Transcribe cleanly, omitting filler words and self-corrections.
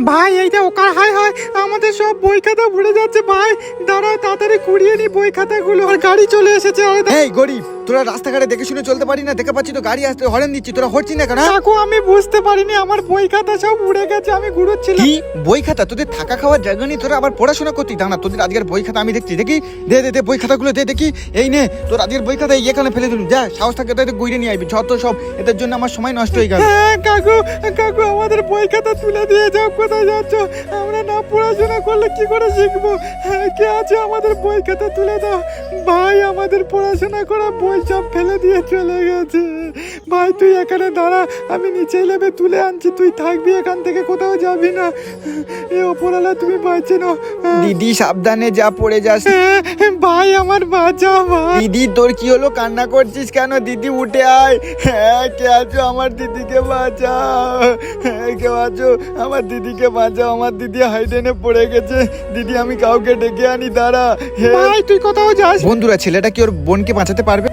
ভাই এইটা ওকার হাই হয়, আমাদের সব বই খাতা ভরে যাচ্ছে ভাই। দাঁড়াও তাড়াতাড়ি কুড়িয়ে নি বই খাতাগুলো, আর গাড়ি চলে এসেছে। এই গরিব, তোরা রাস্তাঘাটে দেখে শুনে চলতে পারি না? দেখে পাচ্ছি তো গাড়ি আসতে, হরেন দিচ্ছি, তোরা হচ্ছিস না কেন? কাকু আমি বুঝতে পারিনি, আমার বই খাতা সব উড়ে গেছে, আমি ঘুরোচ্ছিলাম। কি বই খাতা? তোদের থাকা খাওয়ার জায়গা নেই, তোরা আবার পড়াশোনা করতি? দাঁড়া, তোদের আজকের বই খাতা আমি দেখছি, দেখি দে দে দে বই খাতাগুলো দে দেখি। এই নে তোর আজকের বই খাতা, এখানে ফেলে দিলুম। যা সাহস থাকে তাই গুইরে নিয়ে আইবি, যত সব এদের জন্য আমার সময় নষ্ট হয়ে গেল। হ্যাঁ কাকু, কাকু আমাদের বই খাতা তুলে দিয়ে যাও। কোথায় যাচ্ছ? আমরা না পড়াশোনা করলে কি করে শিখবো? হ্যাঁ, কে আছে? আমাদের বই খাতা তুলে দাও ভাই, আমাদের পড়াশোনা করা বই সব ফেলে দিয়ে চলে গেছে। ভাই তুই এখানে দাঁড়া, আমি নিচে নেবে তুলে আনছি, তুই থাকবি এখান থেকে, কোথাও যাবি না। এ ওপরওয়ালা তুমি বাঁচে নাও। দিদি সাবধানে যা, পড়ে যাস। ভাই আমার বাঁচা ভাই। দিদি তোর কি হলো? কান্না করছিস কেন? দিদি উঠে আয়। হ্যাঁ, কে আছো? আমার দিদিকে বাঁচাও। হ্যাঁ, কে আছো? আমার দিদিকে বাঁচাও, আমার দিদি হাইডেনে পড়ে গেছে। দিদি আমি কাউকে ডেকে আনি, দাঁড়া। ভাই তুই কোথাও যাস? বন্ধুরা, ছেলেটা কি ওর বোনকে বাঁচাতে পারবে?